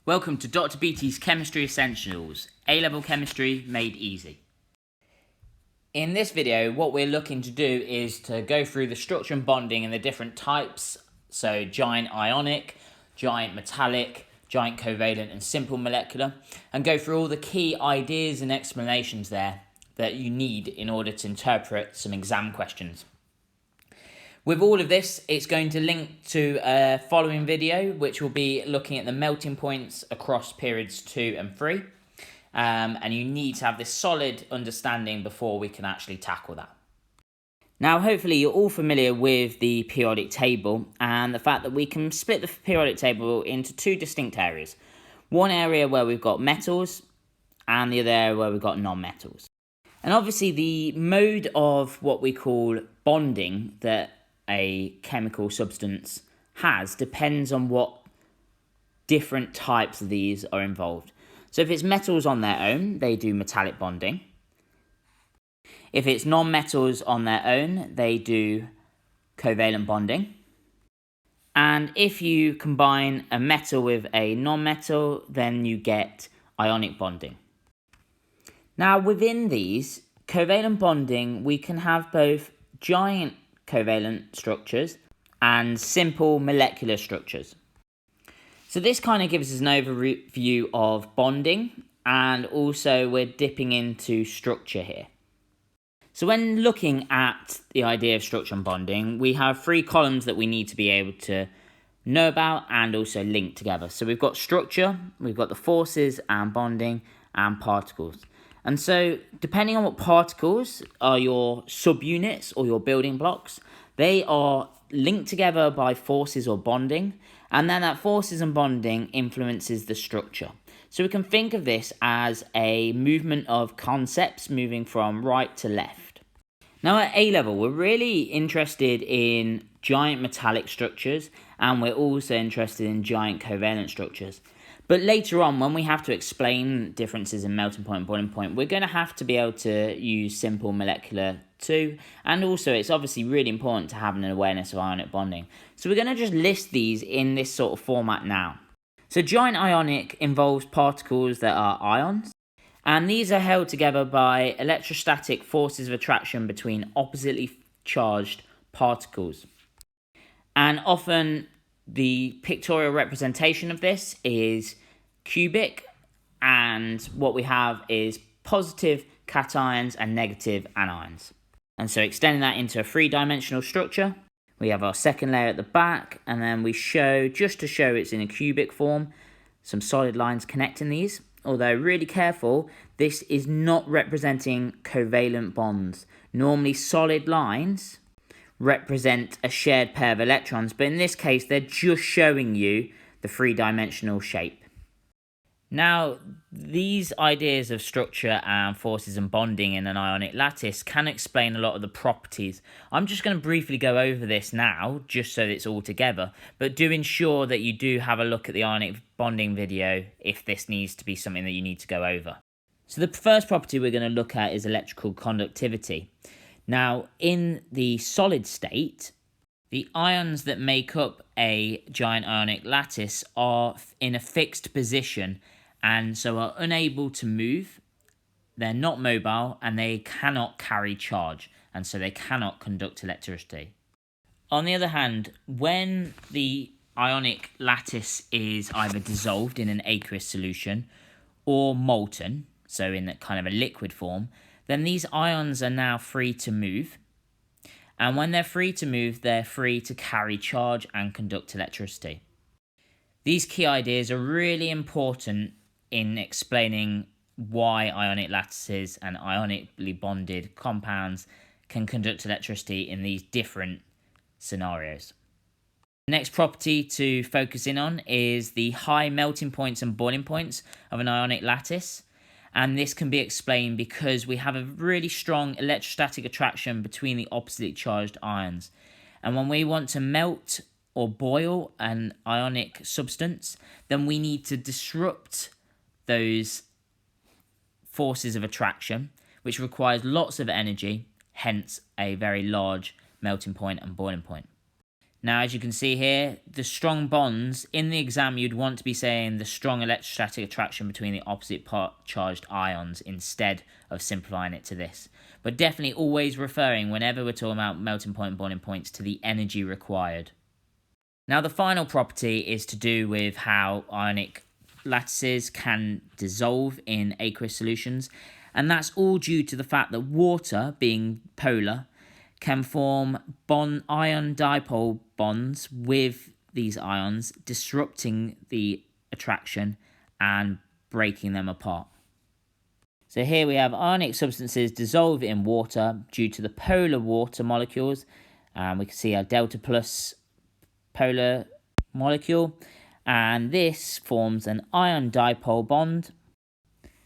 Welcome to Dr. BT's Chemistry Essentials, A-level chemistry made easy. In this video, what we're looking to do is to go through the structure and bonding and the different types, so giant ionic, giant metallic, giant covalent and simple molecular, and go through all the key ideas and explanations there that you need in order to interpret some exam questions. With all of this, it's going to link to a following video, which will be looking at the melting points across periods 2 and 3. And you need to have this solid understanding before we can actually tackle that. Now, hopefully you're all familiar with the periodic table and the fact that we can split the periodic table into two distinct areas. One area where we've got metals and the other area where we've got non-metals. And obviously the mode of what we call bonding that a chemical substance has depends on what different types of these are involved. So if it's metals on their own, they do metallic bonding. If it's non-metals on their own, they do covalent bonding. And if you combine a metal with a non-metal, then you get ionic bonding. Now within these, covalent bonding, we can have both giant covalent structures and simple molecular structures. So this kind of gives us an overview of bonding, and also we're dipping into structure here. So when looking at the idea of structure and bonding, we have three columns that we need to be able to know about and also link together. So we've got structure, we've got the forces and bonding, and particles. And so, depending on what particles are your subunits or your building blocks, they are linked together by forces or bonding, and then that forces and bonding influences the structure. So we can think of this as a movement of concepts moving from right to left. Now at A level, we're really interested in giant metallic structures, and we're also interested in giant covalent structures. But later on, when we have to explain differences in melting point and boiling point, we're going to have to be able to use simple molecular too. And also, it's obviously really important to have an awareness of ionic bonding. So we're going to just list these in this sort of format now. So giant ionic involves particles that are ions. And these are held together by electrostatic forces of attraction between oppositely charged particles. And often the pictorial representation of this is cubic, and what we have is positive cations and negative anions. And so extending that into a three-dimensional structure, we have our second layer at the back, and then we show, just to show it's in a cubic form, some solid lines connecting these. Although really careful, this is not representing covalent bonds. Normally solid lines represent a shared pair of electrons, but in this case they're just showing you the three-dimensional shape. Now, these ideas of structure and forces and bonding in an ionic lattice can explain a lot of the properties. I'm just going to briefly go over this now, just so that it's all together, but do ensure that you do have a look at the ionic bonding video if this needs to be something that you need to go over. So the first property we're going to look at is electrical conductivity. Now, in the solid state, the ions that make up a giant ionic lattice are in a fixed position and so are unable to move. They're not mobile and they cannot carry charge, and so they cannot conduct electricity. On the other hand, when the ionic lattice is either dissolved in an aqueous solution or molten, so in a kind of a liquid form, then these ions are now free to move. And when they're free to move, they're free to carry charge and conduct electricity. These key ideas are really important in explaining why ionic lattices and ionically bonded compounds can conduct electricity in these different scenarios. The next property to focus in on is the high melting points and boiling points of an ionic lattice. And this can be explained because we have a really strong electrostatic attraction between the oppositely charged ions. And when we want to melt or boil an ionic substance, then we need to disrupt those forces of attraction, which requires lots of energy, hence a very large melting point and boiling point. Now, as you can see here, the strong bonds, in the exam you'd want to be saying the strong electrostatic attraction between the opposite charged ions instead of simplifying it to this. But definitely always referring, whenever we're talking about melting point and boiling points, to the energy required. Now, the final property is to do with how ionic lattices can dissolve in aqueous solutions, and that's all due to the fact that water, being polar, can form ion dipole bonds with these ions, disrupting the attraction and breaking them apart. So here we have ionic substances dissolve in water due to the polar water molecules. We can see our delta plus polar molecule, and this forms an ion dipole bond,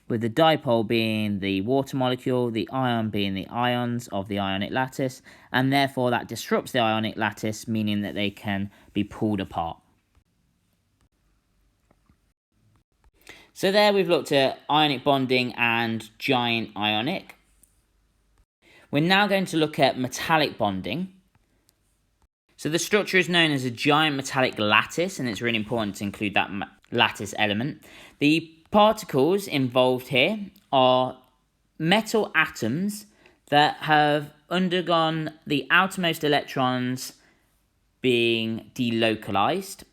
with the dipole being the water molecule, the ion being the ions of the ionic lattice, and therefore that disrupts the ionic lattice, meaning that they can be pulled apart. So there we've looked at ionic bonding and giant ionic. We're now going to look at metallic bonding. So the structure is known as a giant metallic lattice, and it's really important to include that lattice element. The particles involved here are metal atoms that have undergone the outermost electrons being delocalized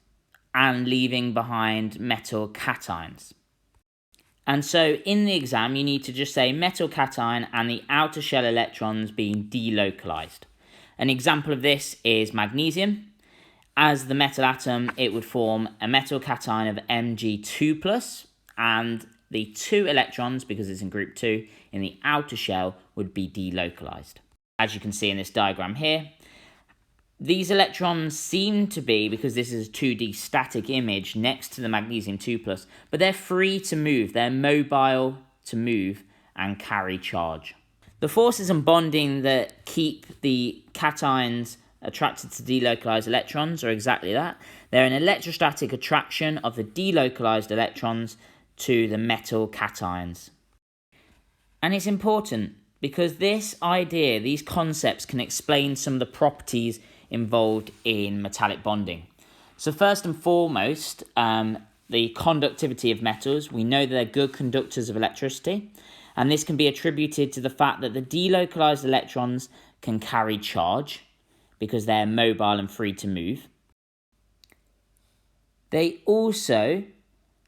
and leaving behind metal cations. And so in the exam, you need to just say metal cation and the outer shell electrons being delocalized. An example of this is magnesium. As the metal atom, it would form a metal cation of Mg2+, and the 2 electrons, because it's in group 2, in the outer shell would be delocalized. As you can see in this diagram here, these electrons seem to be, because this is a 2D static image next to the magnesium 2+, but they're free to move, they're mobile to move and carry charge. The forces and bonding that keep the cations attracted to delocalized electrons are exactly that. They're an electrostatic attraction of the delocalized electrons to the metal cations. And it's important because this idea, these concepts can explain some of the properties involved in metallic bonding. So first and foremost, the conductivity of metals. We know that they're good conductors of electricity, and this can be attributed to the fact that the delocalized electrons can carry charge because they're mobile and free to move. They also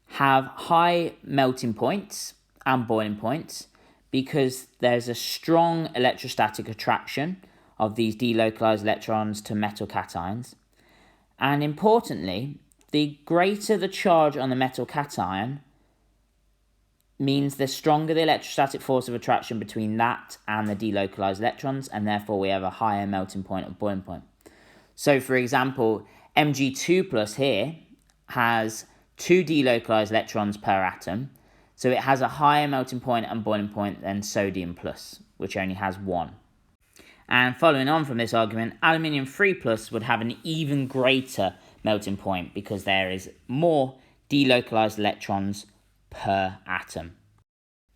have high melting points and boiling points because there's a strong electrostatic attraction of these delocalized electrons to metal cations. And importantly, the greater the charge on the metal cation means the stronger the electrostatic force of attraction between that and the delocalized electrons, and therefore we have a higher melting point or boiling point. So for example, Mg2+ here has 2 delocalized electrons per atom, so it has a higher melting point and boiling point than sodium plus, which only has 1. And following on from this argument, aluminium 3+ would have an even greater melting point because there is more delocalized electrons per atom.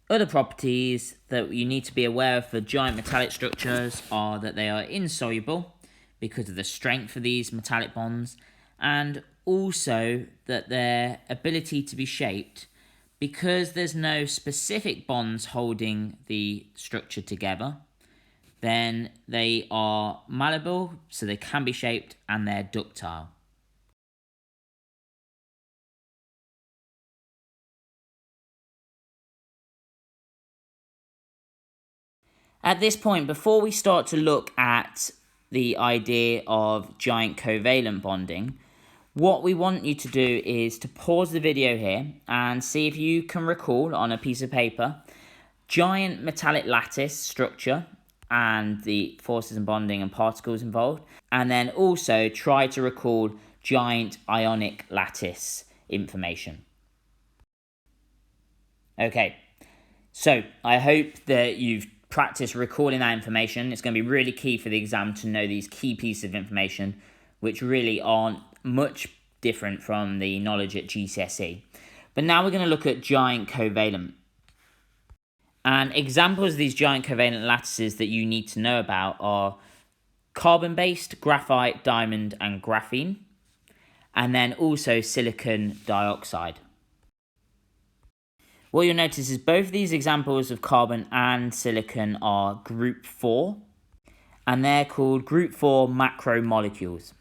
Other properties that you need to be aware of for giant metallic structures are that they are insoluble because of the strength of these metallic bonds, and also that their ability to be shaped, because there's no specific bonds holding the structure together, then they are malleable, so they can be shaped, and they're ductile. At this point, before we start to look at the idea of giant covalent bonding, what we want you to do is to pause the video here and see if you can recall on a piece of paper giant metallic lattice structure and the forces and bonding and particles involved, and then also try to recall giant ionic lattice information. Okay, so I hope that you've practiced recalling that information. It's going to be really key for the exam to know these key pieces of information, which really aren't much different from the knowledge at GCSE. But now we're going to look at giant covalent. And examples of these giant covalent lattices that you need to know about are carbon-based, graphite, diamond, and graphene, and then also silicon dioxide. What you'll notice is both of these examples of carbon and silicon are group 4, and they're called group 4 macromolecules.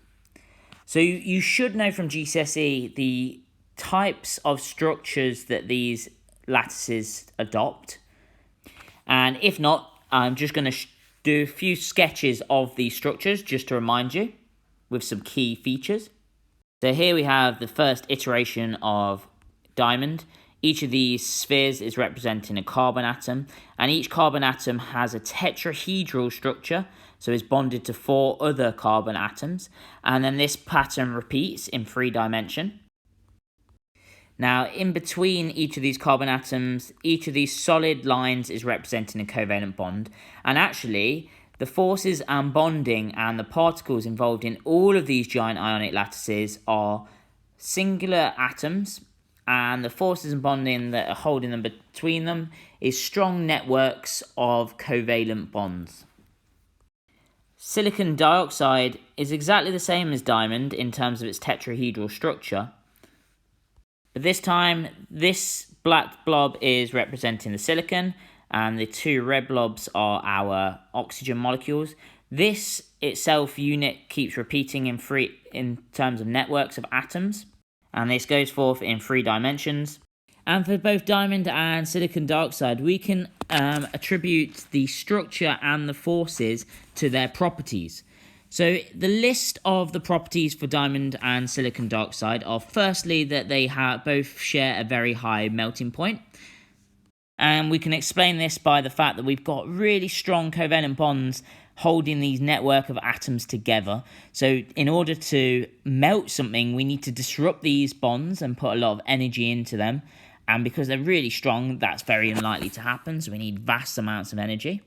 So you should know from GCSE the types of structures that these lattices adopt. And if not, I'm just going to do a few sketches of these structures just to remind you with some key features. So here we have the first iteration of diamond. Each of these spheres is representing a carbon atom, and each carbon atom has a tetrahedral structure, so it's bonded to 4 other carbon atoms, and then this pattern repeats in 3 dimension. Now, in between each of these carbon atoms, each of these solid lines is representing a covalent bond, and actually, the forces and bonding and the particles involved in all of these giant ionic lattices are singular atoms, and the forces and bonding that are holding them between them is strong networks of covalent bonds. Silicon dioxide is exactly the same as diamond in terms of its tetrahedral structure, but this time this black blob is representing the silicon, and the 2 red blobs are our oxygen molecules. This itself unit keeps repeating in terms of networks of atoms, and this goes forth in 3 dimensions. And for both diamond and silicon dioxide, we can attribute the structure and the forces to their properties. So the list of the properties for diamond and silicon dioxide are firstly that they both share a very high melting point. And we can explain this by the fact that we've got really strong covalent bonds holding these network of atoms together. So in order to melt something, we need to disrupt these bonds and put a lot of energy into them. And because they're really strong, that's very unlikely to happen. So we need vast amounts of energy.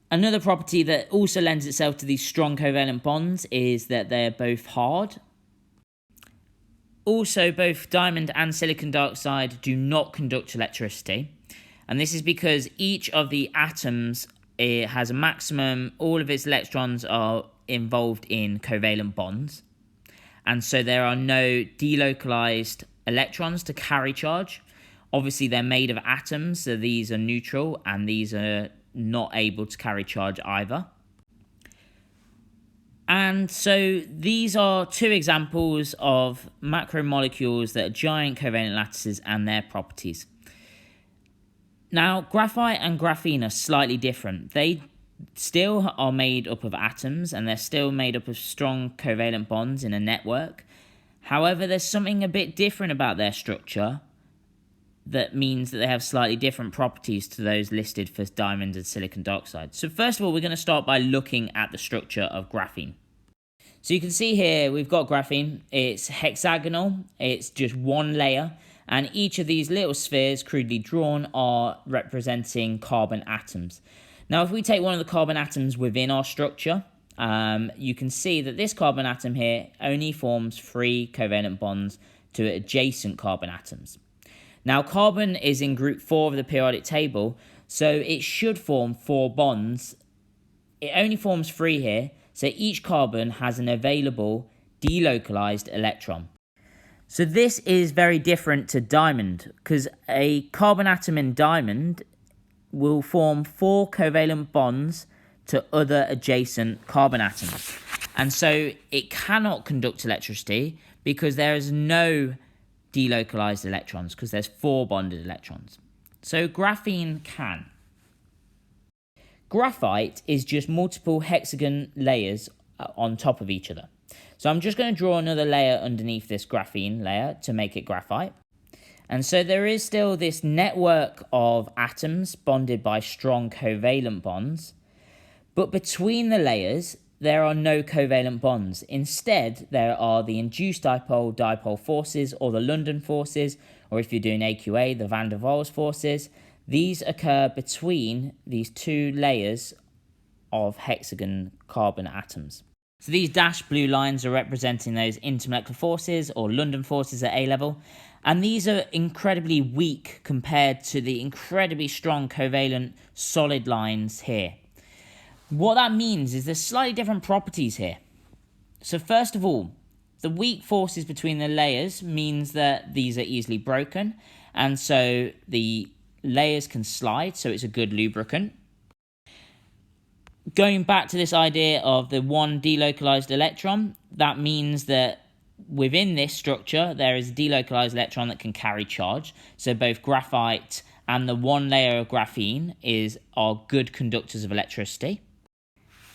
Another property that also lends itself to these strong covalent bonds is that they're both hard. Also, both diamond and silicon dioxide do not conduct electricity. And this is because each of the atoms has a maximum, all of its electrons are involved in covalent bonds. And so there are no delocalized electrons to carry charge. Obviously, they're made of atoms, so these are neutral, and these are not able to carry charge either. And so these are 2 examples of macromolecules that are giant covalent lattices and their properties. Now, graphite and graphene are slightly different. They still are made up of atoms, and they're still made up of strong covalent bonds in a network. However, there's something a bit different about their structure that means that they have slightly different properties to those listed for diamond and silicon dioxide. So first of all, we're going to start by looking at the structure of graphene. So you can see here we've got graphene. It's hexagonal, it's just 1 layer, and each of these little spheres, crudely drawn, are representing carbon atoms. Now, if we take one of the carbon atoms within our structure, you can see that this carbon atom here only forms 3 covalent bonds to adjacent carbon atoms. Now, carbon is in group 4 of the periodic table, so it should form 4 bonds. It only forms 3 here, so each carbon has an available delocalized electron. So this is very different to diamond, because a carbon atom in diamond will form 4 covalent bonds to other adjacent carbon atoms. And so it cannot conduct electricity because there is no delocalized electrons, because there's 4 bonded electrons. So graphene can. Graphite is just multiple hexagon layers on top of each other. So I'm just going to draw another layer underneath this graphene layer to make it graphite. And so there is still this network of atoms bonded by strong covalent bonds, but between the layers there are no covalent bonds. Instead, there are the induced dipole-dipole forces, or the London forces, or if you're doing AQA, the van der Waals forces. These occur between these 2 layers of hexagon carbon atoms. So these dashed blue lines are representing those intermolecular forces, or London forces at A level, and these are incredibly weak compared to the incredibly strong covalent solid lines here. What that means is there's slightly different properties here. So first of all, the weak forces between the layers means that these are easily broken, and so the layers can slide, so it's a good lubricant. Going back to this idea of the one delocalized electron, that means that within this structure there is a delocalized electron that can carry charge. So both graphite and the one layer of graphene are good conductors of electricity.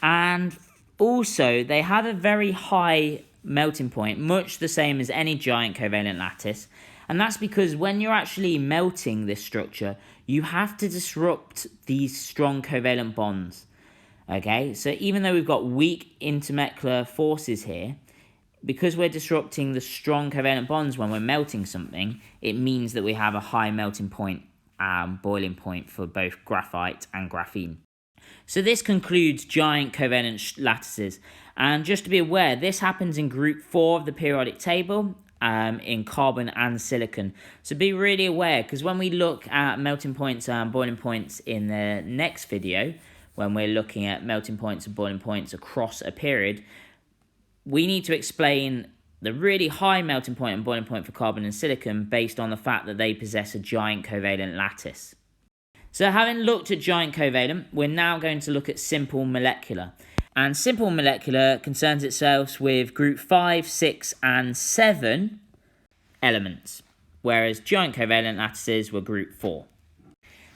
And also they have a very high melting point, much the same as any giant covalent lattice. And that's because when you're actually melting this structure, you have to disrupt these strong covalent bonds. Okay, so even though we've got weak intermolecular forces here, because we're disrupting the strong covalent bonds when we're melting something, it means that we have a high melting point and boiling point for both graphite and graphene. So this concludes giant covalent lattices. And just to be aware, this happens in group 4 of the periodic table, in carbon and silicon. So be really aware, because when we look at melting points and boiling points in the next video, when we're looking at melting points and boiling points across a period, we need to explain the really high melting point and boiling point for carbon and silicon based on the fact that they possess a giant covalent lattice. So having looked at giant covalent, we're now going to look at simple molecular. And simple molecular concerns itself with group 5, 6 and 7 elements, whereas giant covalent lattices were group 4.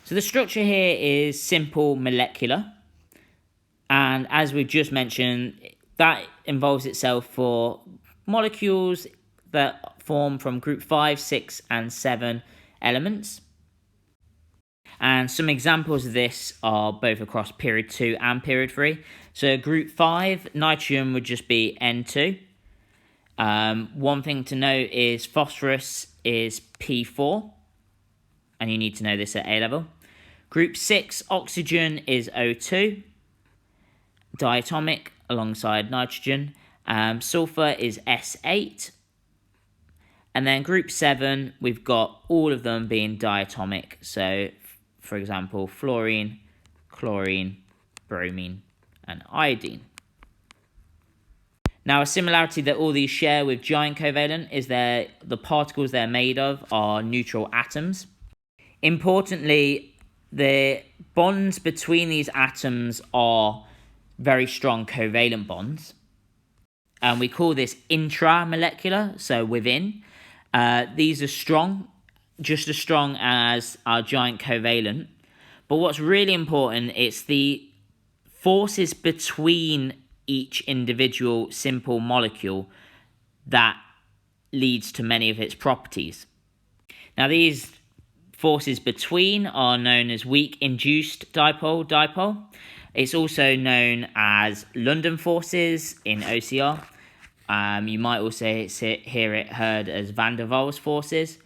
So the structure here is simple molecular, and as we've just mentioned, that involves itself for molecules that form from group 5, 6 and 7 elements. And some examples of this are both across period 2 and period 3. So group 5, nitrogen would just be N2. One thing to note is phosphorus is P4, and you need to know this at A level. Group 6, oxygen is O2, diatomic alongside nitrogen. Sulfur is S8. And then group 7, we've got all of them being diatomic. So, for example, fluorine, chlorine, bromine, and iodine. Now, a similarity that all these share with giant covalent is the particles they're made of are neutral atoms. Importantly, the bonds between these atoms are very strong covalent bonds. And we call this intramolecular, so within. These are strong, just as strong as our giant covalent. But what's really important, it's the forces between each individual simple molecule that leads to many of its properties. Now, these forces between are known as weak induced dipole-dipole. It's also known as London forces in OCR. You might also hear it heard as van der Waals forces.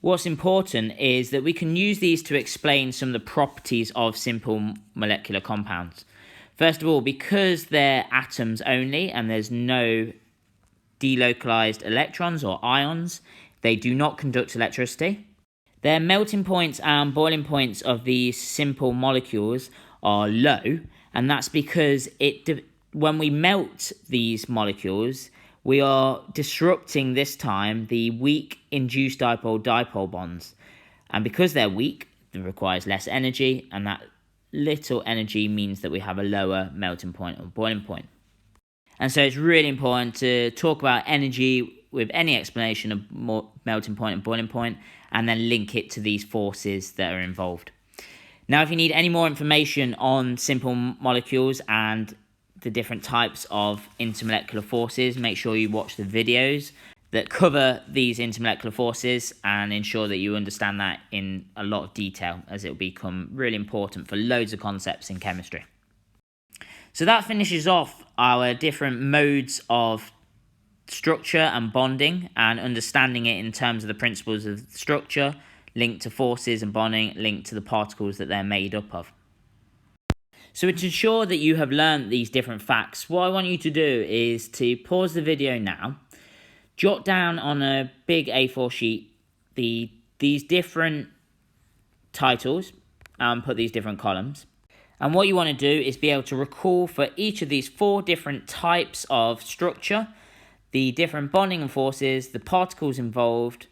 What's important is that we can use these to explain some of the properties of simple molecular compounds. First of all, because they're atoms only and there's no delocalized electrons or ions, they do not conduct electricity. Their melting points and boiling points of these simple molecules are low, and that's because when we melt these molecules, we are disrupting this time the weak induced dipole-dipole bonds. And because they're weak, it requires less energy, and that little energy means that we have a lower melting point or boiling point. And so it's really important to talk about energy with any explanation of melting point and boiling point, and then link it to these forces that are involved. Now, if you need any more information on simple molecules and the different types of intermolecular forces, make sure you watch the videos that cover these intermolecular forces and ensure that you understand that in a lot of detail, as it will become really important for loads of concepts in chemistry. So that finishes off our different modes of structure and bonding, and understanding it in terms of the principles of structure, linked to forces, and bonding linked to the particles that they're made up of. So to ensure that you have learned these different facts, what I want you to do is to pause the video now, jot down on a big A4 sheet these different titles, and put these different columns. And what you want to do is be able to recall for each of these 4 different types of structure, the different bonding and forces, the particles involved,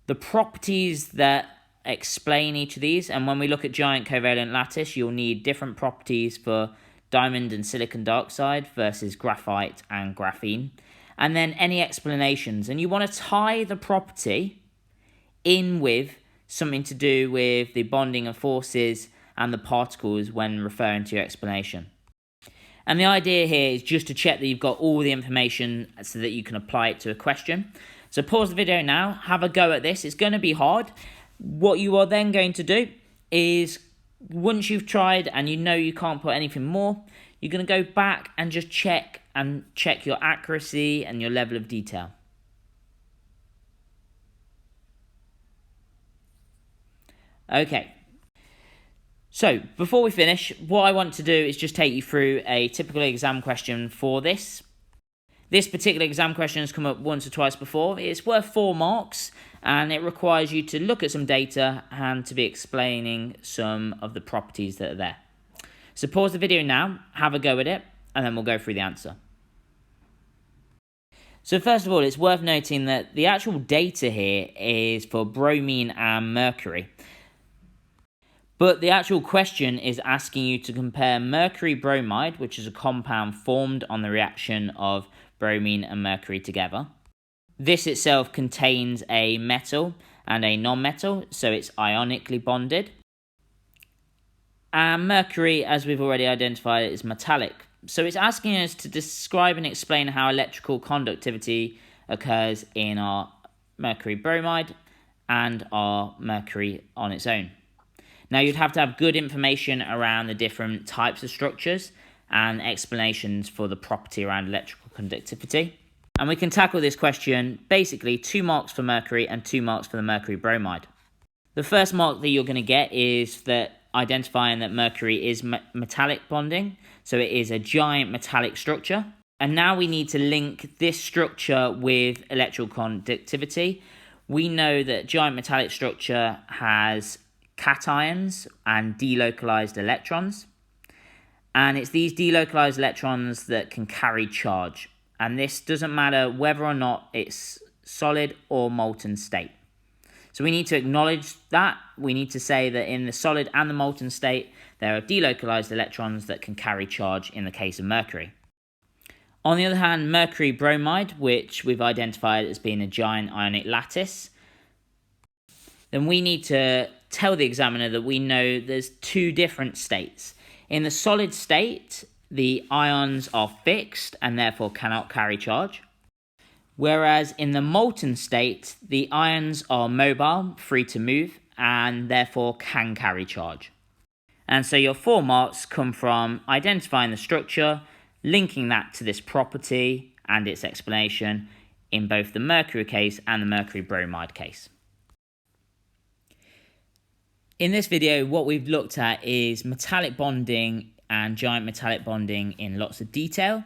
the properties that explain each of these. And when we look at giant covalent lattice, you'll need different properties for diamond and silicon dioxide versus graphite and graphene. And then any explanations. And you want to tie the property in with something to do with the bonding of forces and the particles when referring to your explanation. And the idea here is just to check that you've got all the information so that you can apply it to a question. So pause the video now, have a go at this. It's going to be hard. What you are then going to do is, once you've tried and you know you can't put anything more, you're going to go back and just check your accuracy and your level of detail. Okay. So, before we finish, what I want to do is just take you through a typical exam question for this. This particular exam question has come up once or twice before. It's worth 4 marks, and it requires you to look at some data and to be explaining some of the properties that are there. So pause the video now, have a go at it, and then we'll go through the answer. So first of all, it's worth noting that the actual data here is for bromine and mercury. But the actual question is asking you to compare mercury bromide, which is a compound formed on the reaction of bromine and mercury together. This itself contains a metal and a non-metal, so it's ionically bonded. And mercury, as we've already identified, is metallic. So it's asking us to describe and explain how electrical conductivity occurs in our mercury bromide and our mercury on its own. Now, you'd have to have good information around the different types of structures and explanations for the property around electrical conductivity. And we can tackle this question basically 2 marks for mercury and 2 marks for the mercury bromide. The first mark that you're going to get is that identifying that mercury is metallic bonding, so it is a giant metallic structure. And now we need to link this structure with electrical conductivity. We know that giant metallic structure has cations and delocalized electrons, and it's these delocalized electrons that can carry charge, and this doesn't matter whether or not it's solid or molten state. So we need to acknowledge that. We need to say that in the solid and the molten state there are delocalized electrons that can carry charge in the case of mercury. On the other hand, mercury bromide, which we've identified as being a giant ionic lattice, then we need to tell the examiner that we know there's 2 different states. In the solid state, the ions are fixed and therefore cannot carry charge. Whereas in the molten state, the ions are mobile, free to move, and therefore can carry charge. And so your 4 marks come from identifying the structure, linking that to this property and its explanation in both the mercury case and the mercury bromide case. In this video, what we've looked at is metallic bonding and giant metallic bonding in lots of detail.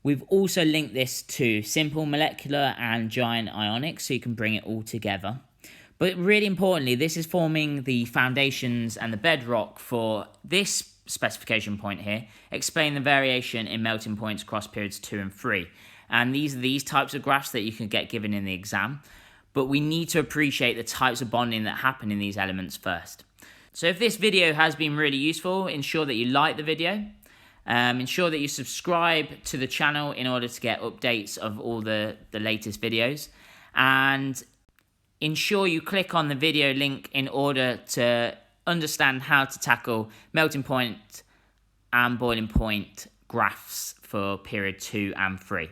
We've also linked this to simple molecular and giant ionic, so you can bring it all together. But really importantly, this is forming the foundations and the bedrock for this specification point here, explain the variation in melting points across periods 2 and 3. And these are these types of graphs that you can get given in the exam. But we need to appreciate the types of bonding that happen in these elements first. So if this video has been really useful, ensure that you like the video. Ensure that you subscribe to the channel in order to get updates of all the latest videos. And ensure you click on the video link in order to understand how to tackle melting point and boiling point graphs for period 2 and 3.